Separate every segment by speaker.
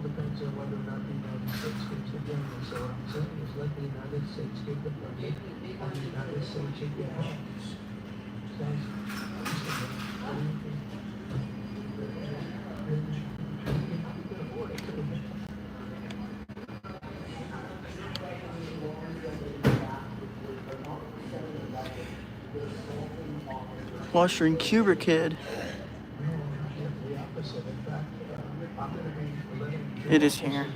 Speaker 1: depends on whether or not the United States gives the funding. So what I'm saying is let the United States give the funding, and the United States should get help. Sounds reasonable. What do you think?
Speaker 2: Washington Cuber Kid. It is here.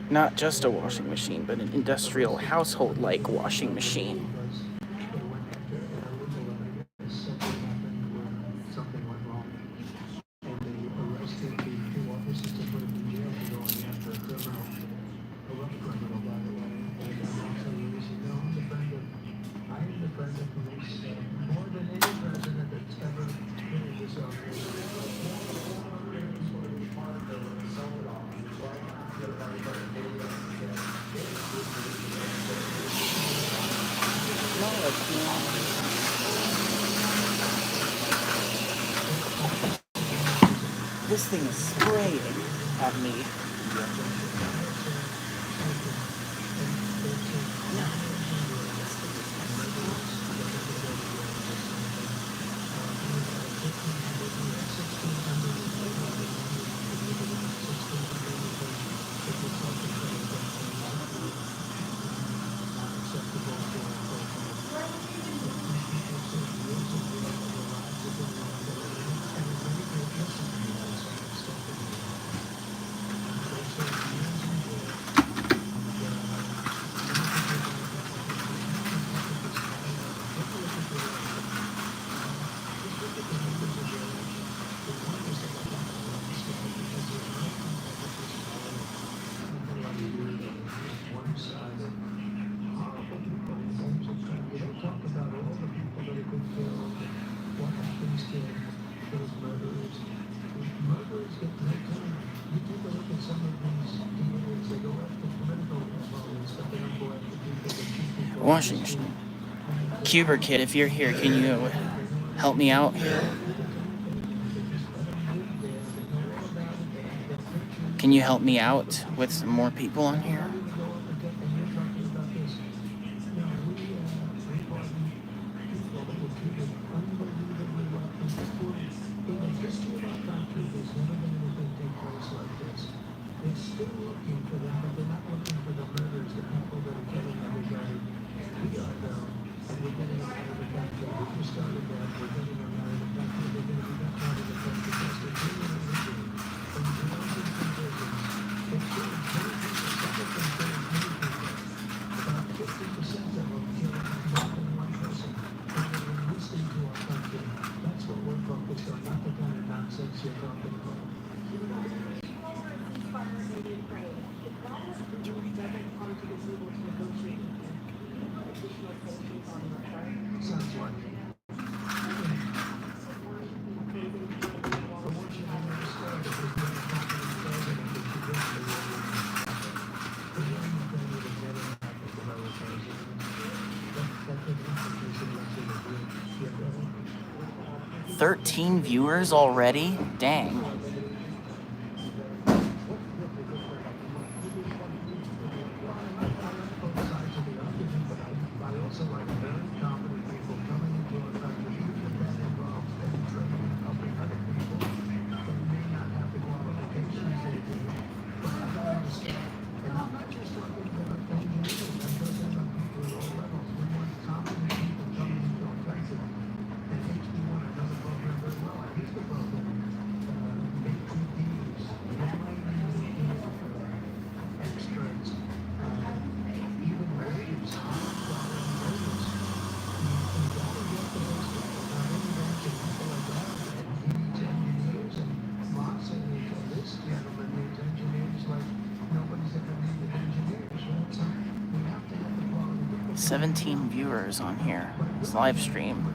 Speaker 2: Not just a washing machine, but an industrial household-like washing machine. This thing is spraying at me. Washing machine. Cuber Kid, if you're here, can you help me out? Can you help me out with some more people on here? $13 viewers already? Dang. $17 viewers on here. It's live stream.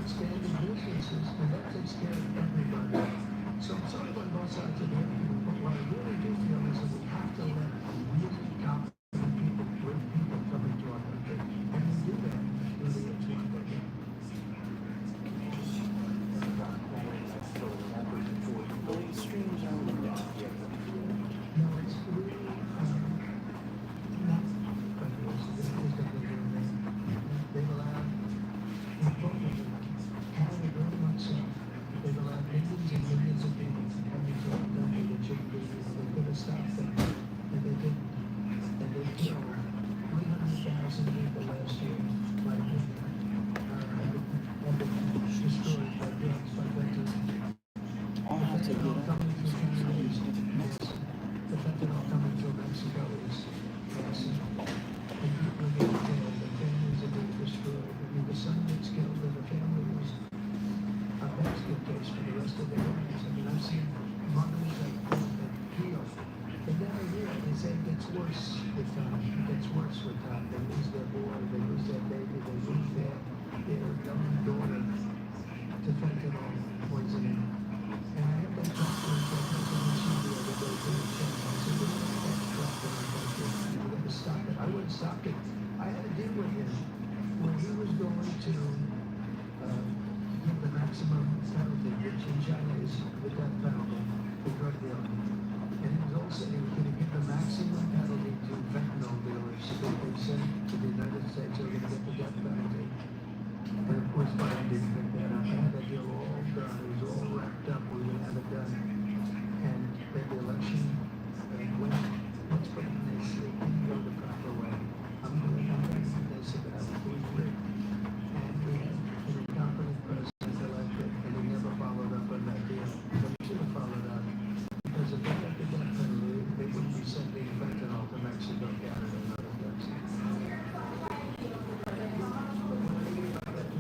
Speaker 1: why I didn't pick that up. I had that deal all done. It was all wrapped up. We would have it done. And then the election went. Let's put it nicely. It didn't go the proper way. I'm going to this about 3-3. And we had an incompetent president elected, and he never followed up on that deal. But he should have followed up. Because if they got the death penalty, they wouldn't be sending fentanyl to Mexico, Canada, and other places.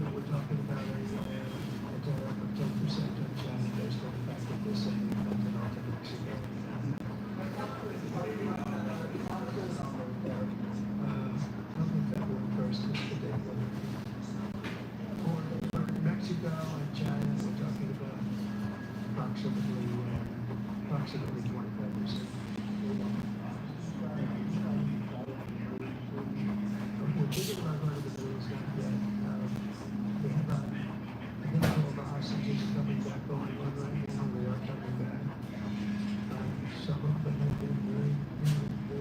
Speaker 1: We're talking about a tariff of 10% on China based on the fact that they're sending fentanyl to Mexico. Probably February 1st is the day when for Mexico and China, we're talking about approximately 25%. We're thinking about going to the Middle East, not yet. We have I think all the hostages are coming back going on right now. They are coming back. Some of them have been very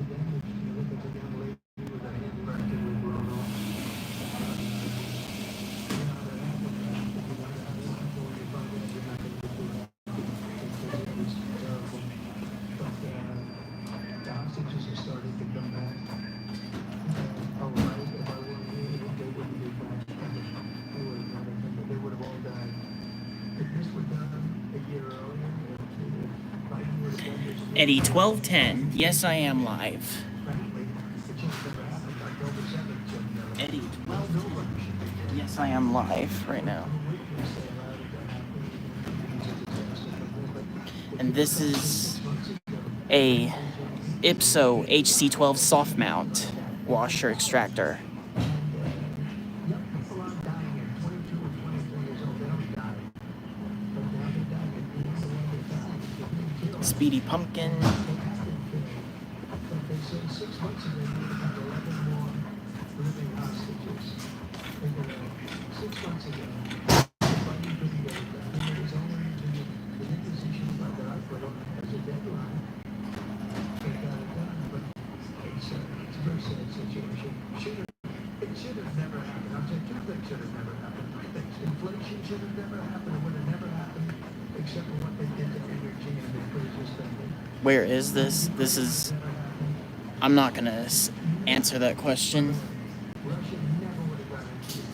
Speaker 1: damaged. You look at the young lady with a hand practically blown off. You know how that happened. You know how that happened when you find out you're not going to get too happy because it was terrible. But the hostages are starting to come back. Oh, right, if I were you, they wouldn't be back. They would have all died. If this were done a year earlier, if Biden would have done this.
Speaker 2: Eddie 1210. Yes, I am live.
Speaker 1: Frankly, it just never happened. October 7th,
Speaker 2: Eddie 1210. Yes, I am live right now. And this is a IPSO HC12 SoftMount washer extractor. Speedy Pumpkin.
Speaker 1: It should have never happened. I'll tell you, two things should have never happened. Three things. Inflation should have never happened. It would have never happened except for what they did to energy and the previous spending.
Speaker 2: Where is this? This is... I'm not going to answer that question.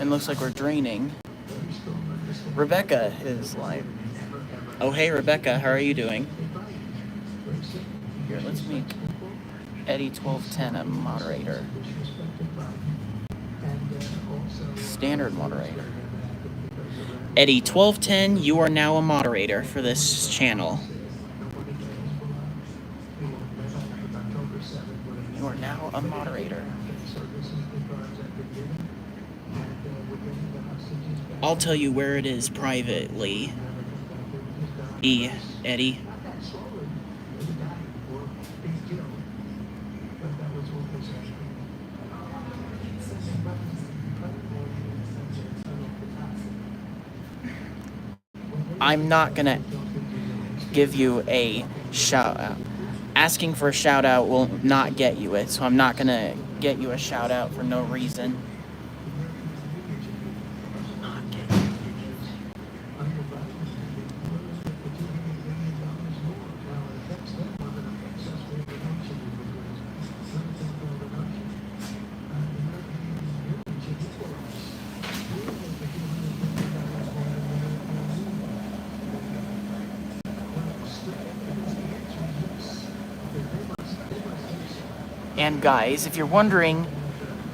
Speaker 2: It looks like we're draining. Rebecca is live. Oh, hey, Rebecca. How are you doing? Here, let's meet Eddie 1210, a moderator. Standard moderator. Eddie 1210, you are now a moderator for this channel. You are now a moderator. I'll tell you where it is privately. Eddie. I'm not gonna give you a shout out. Asking for a shout out will not get you it, so I'm not gonna get you a shout out for no reason. And guys, if you're wondering,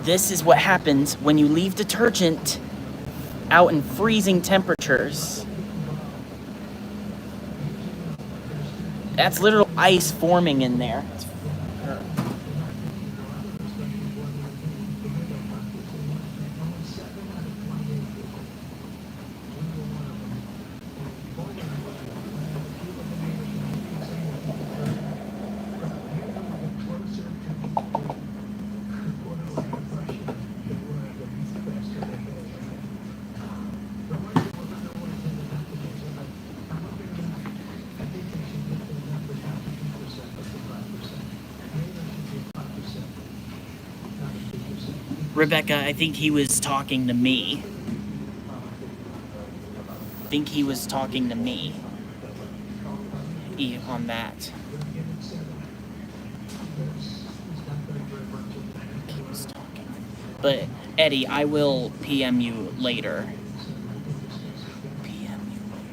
Speaker 2: this is what happens when you leave detergent out in freezing temperatures. That's literal ice forming in there. Rebecca, I think he was talking to me. think he was talking to me on that. He was talking. But Eddie, I will PM you later. PM you later.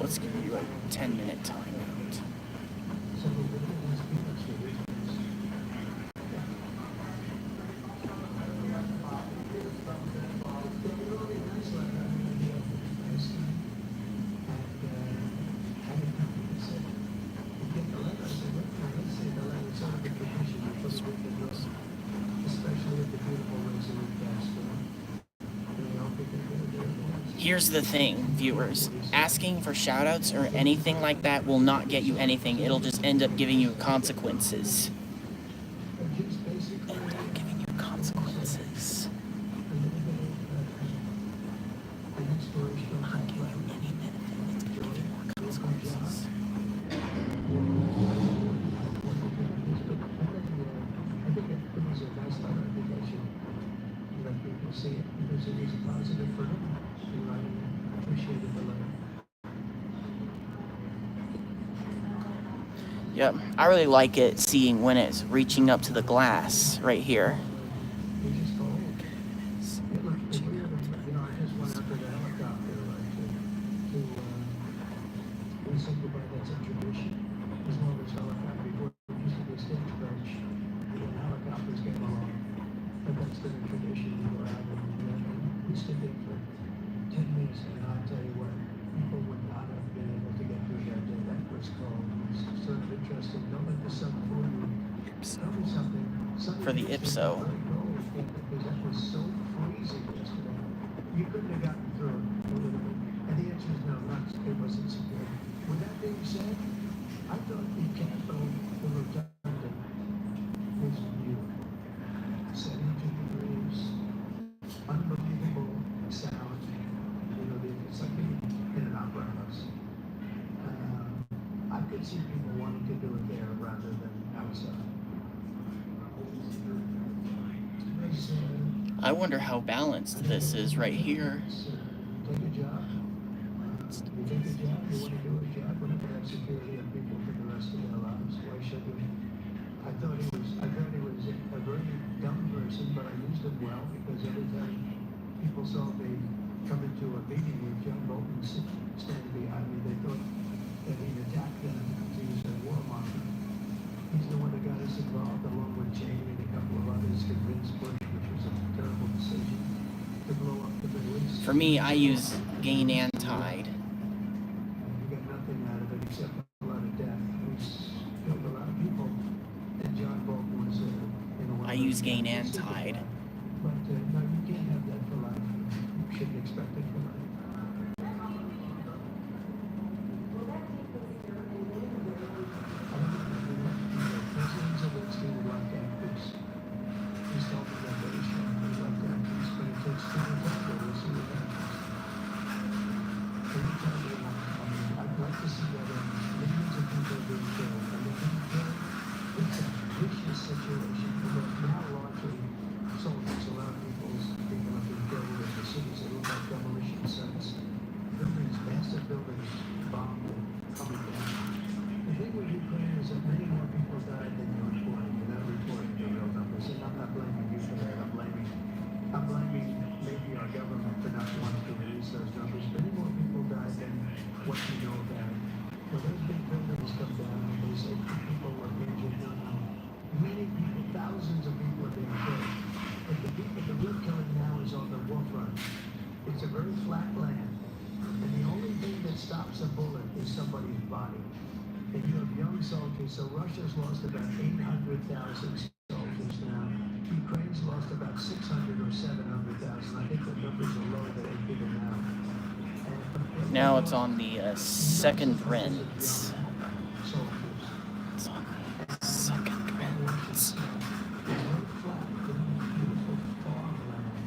Speaker 2: Let's give you a 10-minute timeout. Here's the thing, viewers. Asking for shoutouts or anything like that will not get you anything. It'll just end up giving you consequences. It'll end up giving you consequences. Not giving you any benefit. It's gonna give you more consequences.
Speaker 1: See it because it was positive for him. I appreciated the letter.
Speaker 2: Yep, I really like it seeing when it's reaching up to the glass right here.
Speaker 1: I just went out to the helicopter to say goodbye. That's a tradition. As long as helicopter before it used to be a stagecoach, when helicopters came along. But that's been a tradition to go out and we stood there for 10 minutes and I'll tell you what, people would not have been able to get through that day. That was cold. It was sort of interesting. Don't let the sun fool you. Tell me something.
Speaker 2: For the IPSO.
Speaker 1: Because that was so freezing yesterday. You couldn't have gotten through it. And the answer is no, it wasn't so good. With that being said, I thought the Capitol, the Rotunda, was beautiful. 72 degrees, unbelievable sound. You know, it's like being in an opera house. I could see people wanting to do it there rather than outside.
Speaker 2: I wonder how balanced this is right here.
Speaker 1: Take a job. You take a job, you want to do a job, we're not going to have security of people for the rest of their lives. Why should we? I thought he was a very dumb person, but I used him well because every time people saw me come into a meeting with John Bolton standing behind me, they thought that he'd attack them to use a warmonger. He's the one that got us involved, along with Cheney and a couple of others, convinced Bush, which was a terrible decision, to blow up the Middle East.
Speaker 2: For me, I use gain and tide.
Speaker 1: We got nothing out of it except a lot of death. We killed a lot of people, and John Bolton was,
Speaker 2: I use gain and tide.
Speaker 1: But no, you can't have that for life. You shouldn't expect it for life. President Zelensky would like actors. He's told me that very strongly. He'd like actors, but it takes too much effort. We'll see what happens. Anytime they want to come in, I'd like to see that millions of people being killed. I mean, being killed, it's a vicious situation because now largely soldiers around people have been killed in the cities that look like demolition sites. Buildings, massive buildings bombed and coming down. The thing with Ukraine is that many more people died than you're reporting. You're not reporting the real numbers, and I'm not blaming you for that. I'm blaming maybe our government for not wanting to release those numbers. Many more people died than what you know about. When those big buildings come down and they say people were injured, many people, thousands of people are being killed. But the real killing now is on the war front. It's a very flat land, and the only thing that stops a bullet is somebody's body. And you have young soldiers, so Russia's lost about 800,000 soldiers now. Ukraine's lost about 600 or 700,000. I think the numbers are lower than they've given now.
Speaker 2: Now it's on the second rinse.
Speaker 1: Soldiers.
Speaker 2: It's on the second rinse.
Speaker 1: It's very flat, beautiful farmland.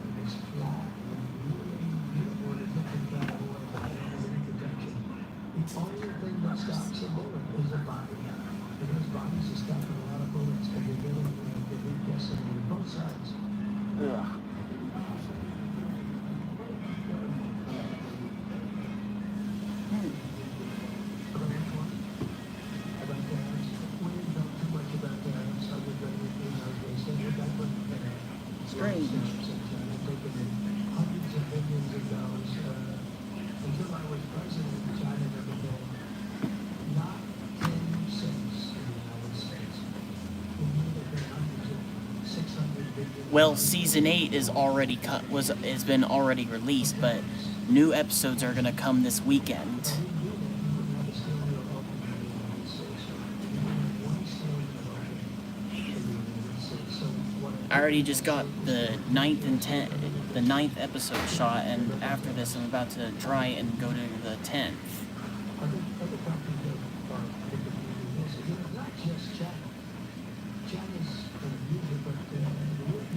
Speaker 2: strange.
Speaker 1: Hundreds of billions of dollars. Until I was president, China never paid not 10 cents in the United States. We need to pay hundreds of 600 billion.
Speaker 2: Well, season 8 is already has been already released, but new episodes are gonna come this weekend. I already just got the 9th episode shot, and after this I'm about to try and go to the 10th.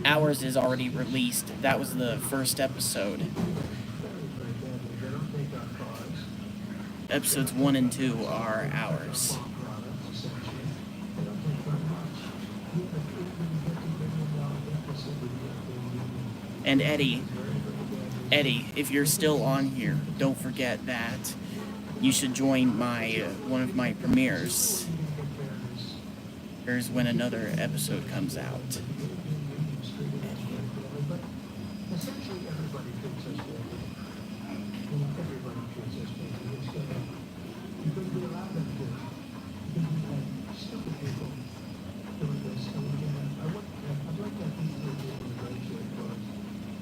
Speaker 2: Ours is already released. That was the first episode. Episodes 1 and 2 are ours. And Eddie, if you're still on here, don't forget that you should join one of my premieres. Here's when another episode comes out.
Speaker 1: Essentially, everybody treats us fairly. Everybody treats us fairly. Because we allow them to. Because we have stupid people doing this. And I'd like to think we're doing a great job for us.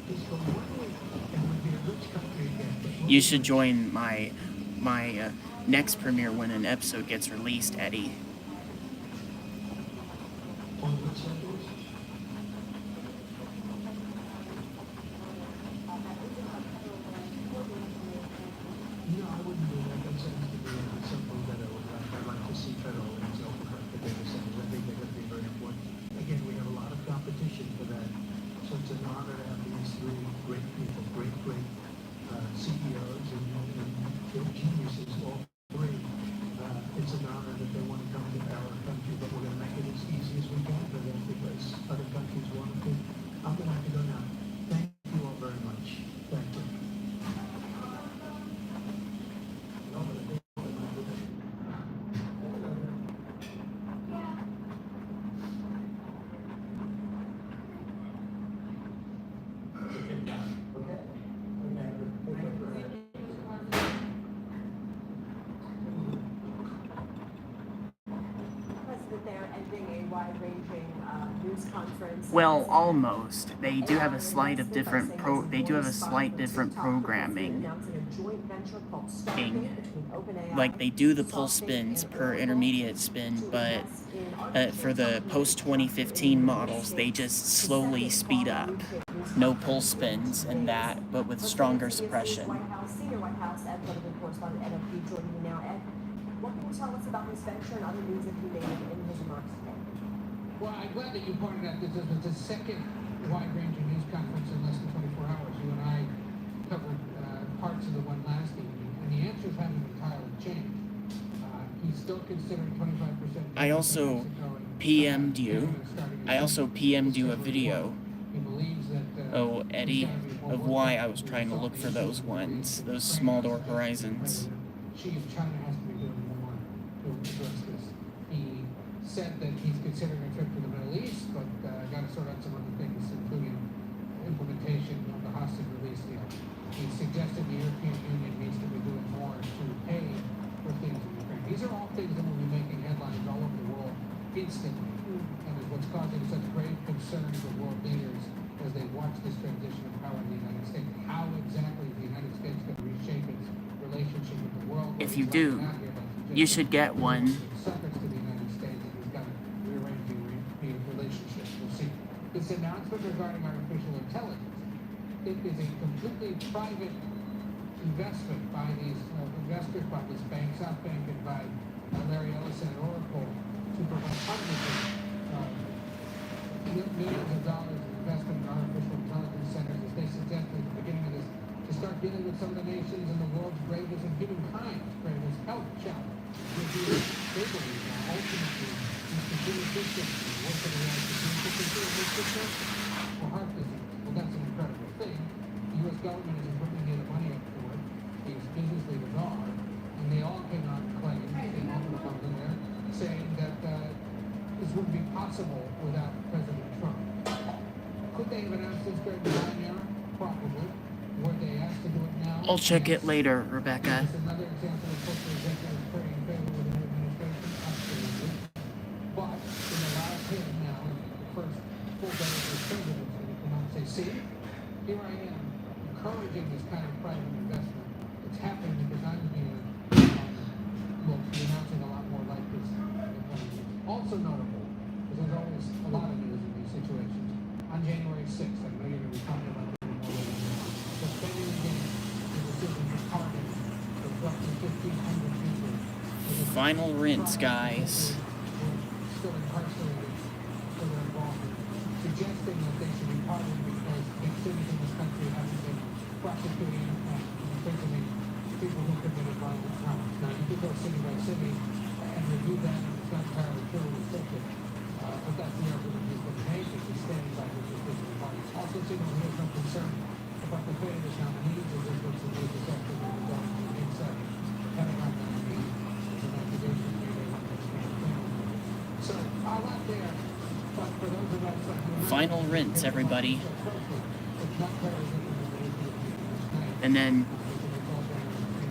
Speaker 1: Just go one way, and we'd be a rich country again.
Speaker 2: You should join my next premiere when an episode gets released, Eddie.
Speaker 1: On which side is? No, I wouldn't do that. That sounds to me like something that I would like. I'd like to see federal and self-directed data centers. I think they're going to be very important. Again, we have a lot of competition for that. So it's an honor to have these three great people, great CEOs and geniuses, all three. It's an honor that they want to come to our country, but we're going to make it as easy as we can for them because other countries want to. I'm going to have to go now. Thank you all very much. Thank you.
Speaker 2: Well, almost. They do have a slight different programming. Like they do the pulse spins per intermediate spin, but for the post 2015 models, they just slowly speed up. No pulse spins and that, but with stronger suppression.
Speaker 3: Senior White House political correspondent Ed O'Keefe joining me now. Ed, what can you tell us about this venture and other news that he made in his remarks today?
Speaker 4: Well, I'm glad that you pointed out that this was the second wide-ranging news conference in less than 24 hours. You and I covered parts of the one last evening, and the answers haven't entirely changed. He's still considering 25%.
Speaker 2: I also PM'd you. a video.
Speaker 4: He believes that,
Speaker 2: oh, Eddie, of why I was trying to look for those ones, those small door horizons.
Speaker 4: She of China has to be doing more to address this. He said that he's considering a trip to the Middle East, but got to sort out some other things, including implementation of the hostage release deal. He suggested the European Union needs to be doing more to pay for things in Ukraine. These are all things that will be making headlines all over the world instantly, and is what's causing such grave concern for world leaders as they watch this transition of power in the United States. How exactly is the United States going to reshape its relationship with the world?
Speaker 2: If you do, you should get one.
Speaker 4: Suckers to the United States, and he's got to rearrange the relationship. We'll see. This announcement regarding artificial intelligence, it is a completely private investment by these investors, by this bank, SoftMount, and by Larry Ellison at Oracle to provide hundreds of millions of dollars of investment in artificial intelligence centers, as they suggested at the beginning of this, to start dealing with some of the nations in the world's gravest and humankind's gravest health challenge. They believe now, ultimately, these computer systems, what for the computer systems for heart disease. Well, that's an incredible thing. The U.S. government isn't putting any of the money up for it. These business leaders are, and they all came out and claimed, they all put up in there, saying that this wouldn't be possible without President Trump. Could they have announced
Speaker 2: I'll check it later, Rebecca.
Speaker 4: Is this another example of corporate executives currying favor with the new administration? Absolutely. But in the last hearing now, the first full day of this presidency, they come out and say, see, here I am encouraging this kind of private investment. It's happening because I'm here. We'll be announcing a lot more like this in the coming years. Also notable, because there's always a lot of news in these situations, on January 6th, I know you're going to be talking about that more later on, suspending again the decision to pardon the roughly 1,500 people.
Speaker 2: Final rinse, guys.
Speaker 4: Still incarcerated for their involvement, suggesting that they should be pardoned because big cities in this country haven't been prosecuting and imprisoning people who committed violent crimes. Now, you could go city by city and review that, and it's not entirely true in the circuit, but that's the argument he's been making, he's standing by his decision to pardon. Also, signals he has no concern about the fate of his nominees, as this was the news this afternoon regarding the inside Pentagon nominee, as an accusation made on this family. So, I'll not there, but for those of us that do not
Speaker 2: Final rinse, everybody.
Speaker 4: so closely, it's not clear as if the nomination is tonight.
Speaker 2: And then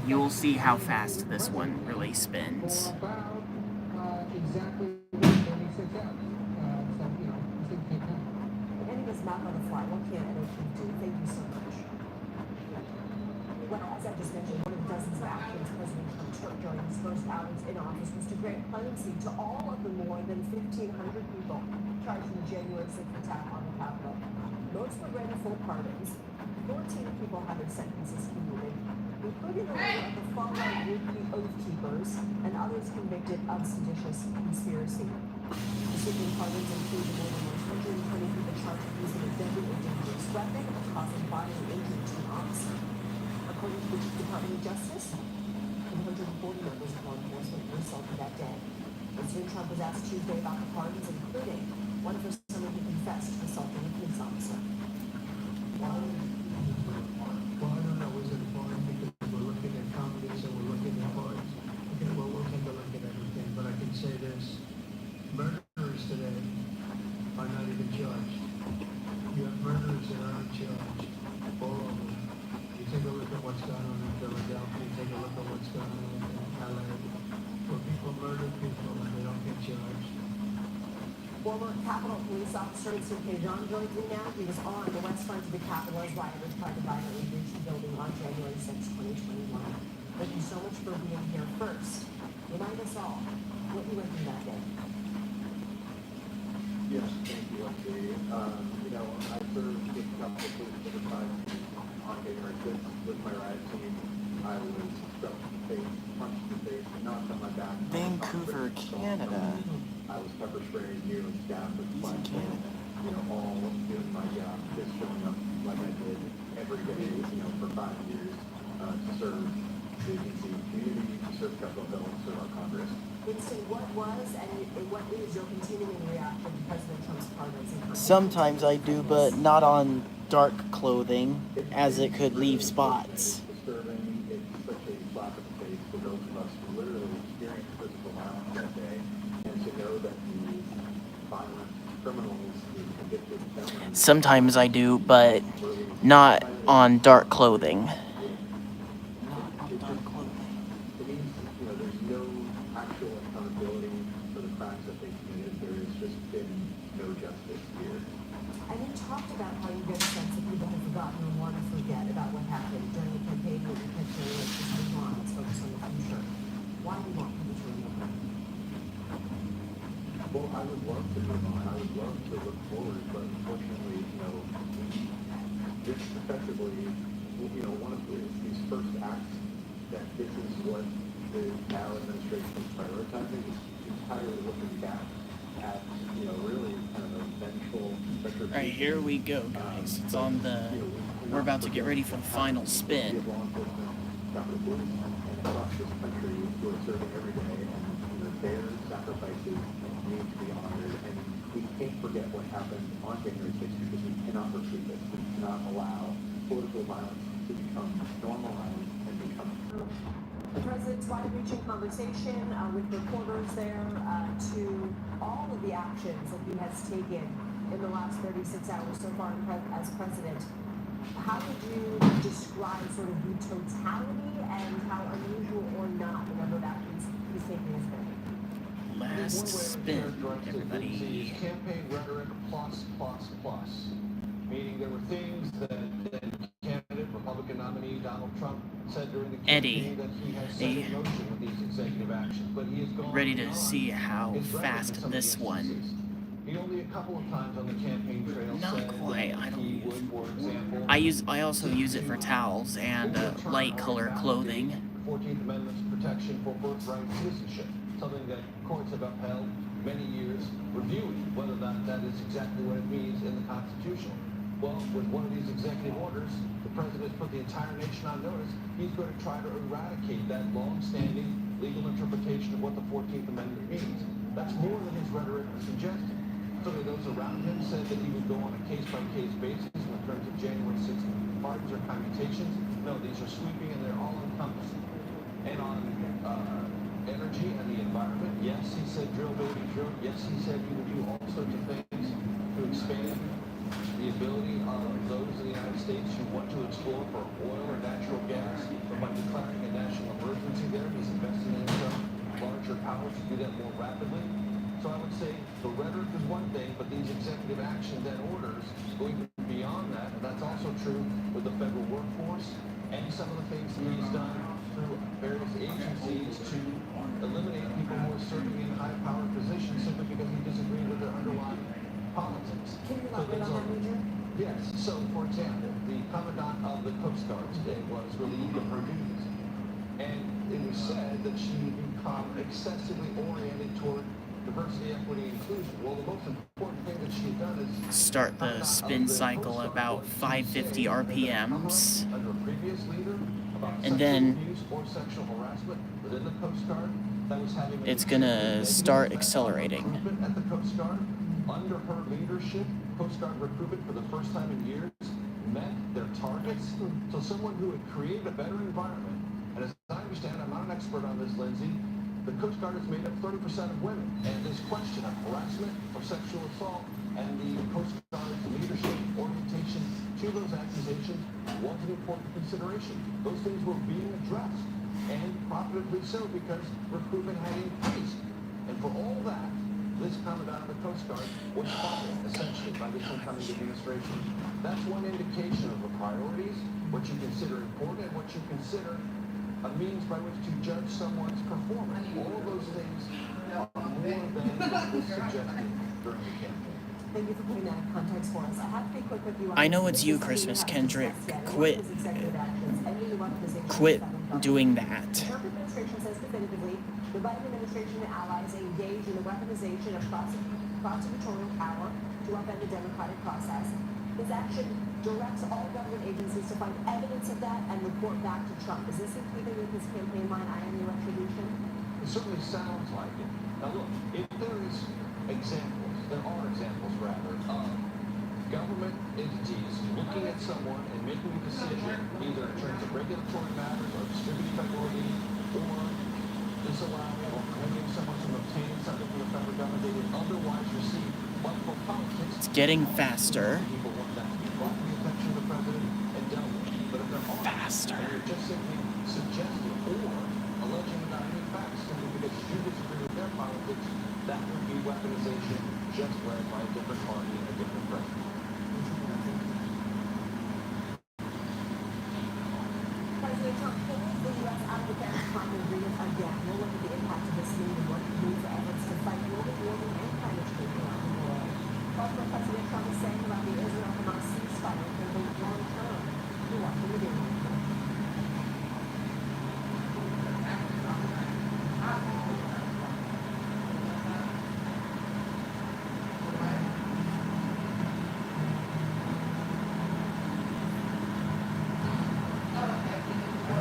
Speaker 2: you'll see how fast this one really spins.
Speaker 4: For about exactly 36 hours. So, you know, these things take time.
Speaker 3: Ending his mouth on the fly. What can NOP do? Thank you so much. Well, as I just mentioned, one of the dozens of actions President Trump took during his first outings in office was to grant clemency to all of the more than 1,500 people charged in the January 6th attack on the Capitol. Most were granted full pardons. 14 people had their sentences commuted, including the leader of the far-right would-be Oath Keepers and others convicted of seditious conspiracy. The sweeping pardons include more than 120 people charged with using a deadly or dangerous weapon or causing bodily injury to an officer. According to the Department of Justice, 140 members of law enforcement were assaulted that day. President Trump was asked Tuesday about the pardons, including one for someone who confessed to assaulting a police officer.
Speaker 1: Well, I don't know, is it boring because we're looking at comedies and we're looking at parts? Okay, well, we'll take a look at everything, but I can say this. Murderers today are not even judged. You have murderers that aren't judged all over. You take a look at what's going on in Philadelphia, you take a look at what's going on in LA, where people murder people and they don't get judged.
Speaker 3: Former Capitol Police Officer Sir John joins me now. He was on the west front of the Capitol as rioters tried to violently breach the building on January 6, 2021. Thank you so much for being here first. Remind us all what you went through that day.
Speaker 5: Yes, thank you, Lindsay. You know, I served with Capitol Police Oversight on January 6th with my riot team. I was struck in the face, punched in the face, knocked on my back.
Speaker 2: Vancouver, Canada.
Speaker 5: I was pepper sprayed, nearly stabbed with
Speaker 2: He's in
Speaker 5: flash.
Speaker 2: Canada.
Speaker 5: You know, all doing my job, just showing up like I did every day, you know, for 5 years, to serve the DC community, to serve Capitol Hill, to serve our Congress.
Speaker 3: Winston, what was and what is your continuing reaction to President Trump's pardons?
Speaker 2: Sometimes I do, but not on dark clothing, as it could leave spots.
Speaker 5: Disturbing. It's such a slap in the face for those of us who literally experienced physical violence that day, and to know that the violent criminals, the convicted felons,
Speaker 2: Sometimes I do, but not on dark clothing.
Speaker 5: it means, you know, there's no actual accountability for the crimes that they committed. There has just been no justice here.
Speaker 3: And you talked about how you get a sense that people have forgotten or want to forget about what happened during the campaign with the picture of just move on, let's focus on the future. Why do you want people to remember?
Speaker 5: Well, I would love to move on. I would love to look forward, but unfortunately, you know, this effectively, you know, one of these first acts that this is what the now administration is prioritizing is entirely looking back at, you know, really kind of a vengeful retribution.
Speaker 2: Alright, here we go, guys. It's on the... We're about to get ready for the final spin.
Speaker 5: Law enforcement, Capitol Police, and across this country who are serving every day, and you know, their sacrifices need to be honored. And we can't forget what happened on January 6th because we cannot repeat this. We cannot allow political violence to become normalized and become.
Speaker 3: The president's wide-reaching conversation with reporters there to all of the actions that he has taken in the last 36 hours so far as president. How would you describe sort of the totality and how unusual or not the number of actions he's taking has been?
Speaker 2: Last spin, everybody.
Speaker 5: Campaign rhetoric plus, meaning there were things that candidate Republican nominee Donald Trump said during the campaign that he has set in motion with these executive actions, but he has gone
Speaker 2: ready to see how fast this one.
Speaker 5: He only a couple of times on the campaign trail
Speaker 2: Not quite. I
Speaker 5: he would, for example,
Speaker 2: I also use it for towels and light color clothing.
Speaker 5: 14th Amendment's protection for birthright citizenship, something that courts have upheld many years, reviewing whether or not that is exactly what it means in the Constitution. Well, with one of these executive orders, the president has put the entire nation on notice. He's going to try to eradicate that long-standing legal interpretation of what the 14th Amendment means. That's more than his rhetoric suggested. Certainly those around him said that he would go on a case-by-case basis in terms of January 6th pardons or commutations. No, these are sweeping and they're all-encompassing. And on energy and the environment, yes, he said drill, baby, drill. Yes, he said he would do all sorts of things to expand the ability of those in the United States who want to explore for oil or natural gas. But by declaring a national emergency there, he's investing in some larger power to do that more rapidly. So I would say the rhetoric is one thing, but these executive actions and orders go even beyond that, and that's also true with the federal workforce and some of the things that he's done through various agencies to eliminate people who are serving in high-powered positions simply because he disagreed with their underlying politics.
Speaker 3: Can you elaborate on that, Major?
Speaker 5: Yes. So, for example, the Commandant of the Coast Guard today was relieved of her duties, and it was said that she had become excessively oriented toward diversity, equity, inclusion. Well, the most important thing that she had done is
Speaker 2: start the spin cycle about 550 RPMs,
Speaker 5: under a previous leader about
Speaker 2: and then
Speaker 5: abuse or sexual harassment within the Coast Guard that was having
Speaker 2: it's gonna start accelerating.
Speaker 5: At the Coast Guard, under her leadership, Coast Guard recruitment for the first time in years met their targets. So someone who had created a better environment, and as I understand, I'm not an expert on this, Lindsay, the Coast Guard is made up 30% of women, and this question of harassment or sexual assault and the Coast Guard's leadership orientation to those accusations was an important consideration. Those things were being addressed, and profitably so because recruitment had increased. And for all that, this Commandant of the Coast Guard was followed, essentially, by this incoming administration. That's one indication of the priorities, what you consider important, and what you consider a means by which to judge someone's performance. All of those things are more than was suggested during the campaign.
Speaker 3: Thank you for putting that in context for us. I have to be quick with you.
Speaker 2: I know it's you, Christmas Kendrick. Quit doing that.
Speaker 3: The Trump administration says definitively the Biden administration and allies engage in the weaponization of prosecutorial power to upend the democratic process. His action directs all government agencies to find evidence of that and report back to Trump. Is this in keeping with his campaign line, I am the retribution?
Speaker 5: It certainly sounds like it. Now look, if there are examples rather, of government entities looking at someone and making a decision, either in terms of regulatory matters or distributing federally, or disallowing or preventing someone from obtaining something from the federal government they would otherwise receive, but for politics,
Speaker 2: It's getting faster.
Speaker 5: people want that to be brought to the attention of the president and dealt with. But if there are
Speaker 2: Faster.
Speaker 5: and you're just simply suggesting or alleging without any facts simply because you disagree with their politics, that would be weaponization just led by a different party and a different president.
Speaker 3: President Trump pulls the U.S. out of the Paris Climate Agreement again. We'll look at the impact of this mean and what it means for efforts to fight global warming and climate change around the world. Plus, what President Trump is saying about the Israel-Hamas ceasefire for the long term. You're watching the video.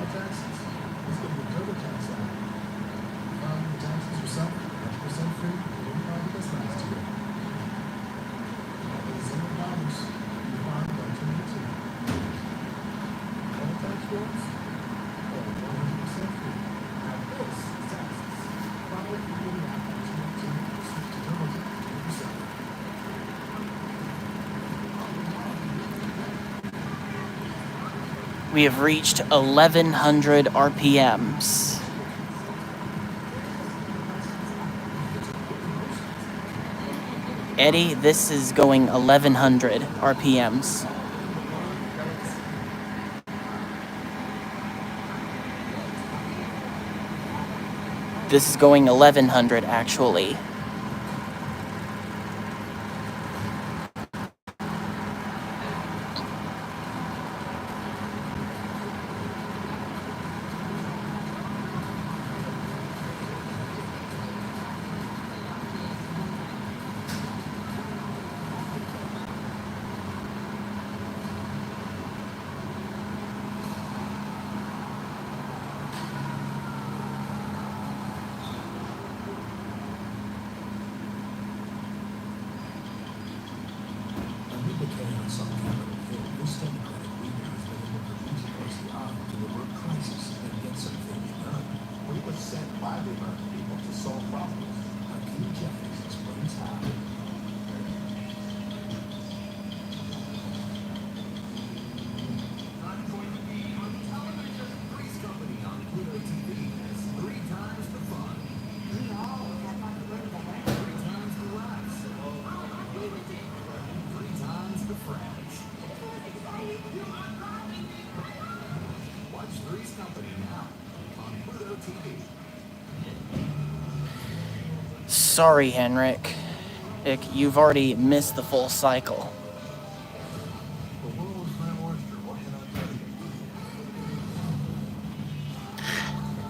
Speaker 6: Taxes. It's going to be a TurboTax act. Filing the taxes yourself, 100% free, everybody that's nice to you.
Speaker 2: We have reached 1100 RPMs. Eddie, this is going 1100 RPMs. This is going 1100 actually.
Speaker 6: And we became on some Capitol Hill. This Democratic leader has been able to reach across the aisle to avert crisis and get some things done. We were sent by the American people to solve problems. King Jeffries explains how. I'm going to be on television. Three's Company on Pluto TV. It's 3 times the fun. 3 times the laughs. 3 times the friends. Watch Three's Company now on Pluto TV.
Speaker 2: Sorry, Henrik. You've already missed the full cycle.
Speaker 6: The world's my oyster. What can I tell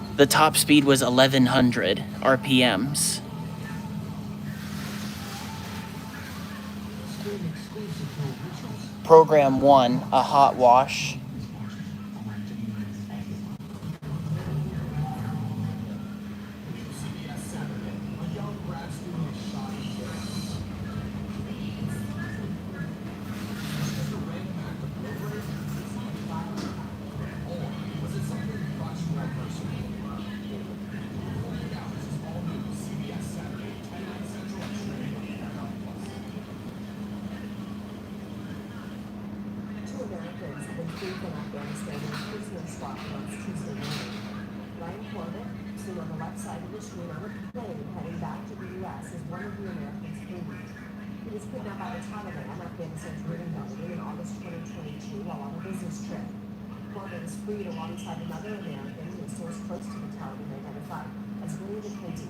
Speaker 6: you?
Speaker 2: The top speed was 1100 RPMs.
Speaker 1: Stream exclusive to originals.
Speaker 2: Program 1, a hot wash.
Speaker 6: CBS Saturday. A young grad student is shot and killed. Just a random act of road rage? Or was it something much more personal? Find out. This is all new CBS Saturday, 10 Central, streaming on Paramount Plus.
Speaker 3: Two Americans have been freed from Afghanistan in a prisoner swap announced Tuesday morning. Ryan Corbett, seen on the left side of the screen on a plane heading back to the U.S., is one of the Americans freed. He was kidnapped by the Taliban, Afghanistan's ruling government, in August 2022 while on a business trip. Corbett was freed alongside another American who a source close to the Taliban identified as William McClinty.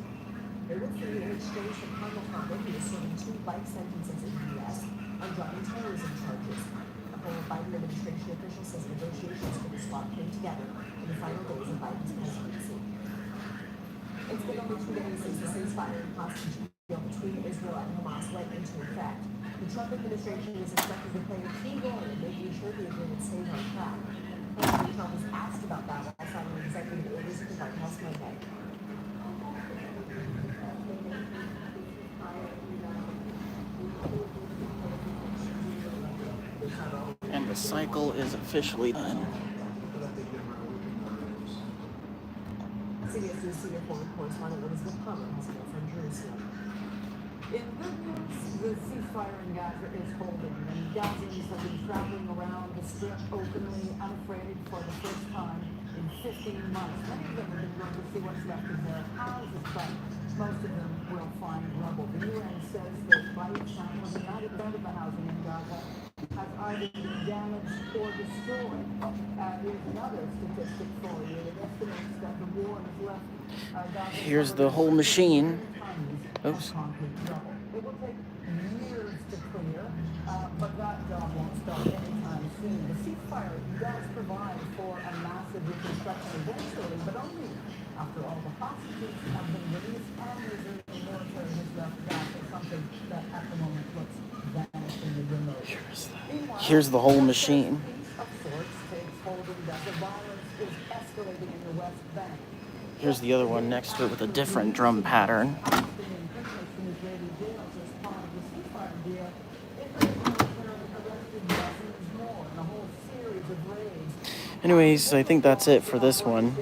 Speaker 3: They were freed in exchange for Khan Mohammed, who is serving 2 life sentences in the U.S. on drug and terrorism charges. A former Biden administration official says negotiations for the swap came together in the final days of Biden's presidency. It's been only 2 days since the ceasefire and hostage deal between Israel and Hamas went into effect. The Trump administration is expected to play a key role in making sure the agreement stays on track. President Trump was asked about that while signing executive orders at the White House Monday.
Speaker 2: And the cycle is officially done.
Speaker 3: CBS News senior foreign correspondent Elizabeth Palmer has more from Jerusalem.
Speaker 7: In good news, the ceasefire in Gaza is holding, and Gazans have been traveling around the strip openly, unafraid for the first time in 15 months. Many of them have been going to see what's left of their houses, but most of them will find rubble. The UN says that by its count, more than 90% of the housing in Gaza has either been damaged or destroyed. Here's another statistic for you. It estimates that the war has left Gaza.
Speaker 2: Here's the whole machine. Oops.
Speaker 7: It will take years to clear, but that job won't start anytime soon. The ceasefire does provide for a massive reconstruction eventually, but only after all the hostages have been released and the Israeli military has left Gaza, something that at the moment looks vanishingly remote.
Speaker 2: Here's the whole machine.
Speaker 7: Peace of sorts takes hold in Gaza. Violence is escalating in the West Bank.
Speaker 2: Here's the other one next to it with a different drum pattern. Anyways, I think that's it for this one.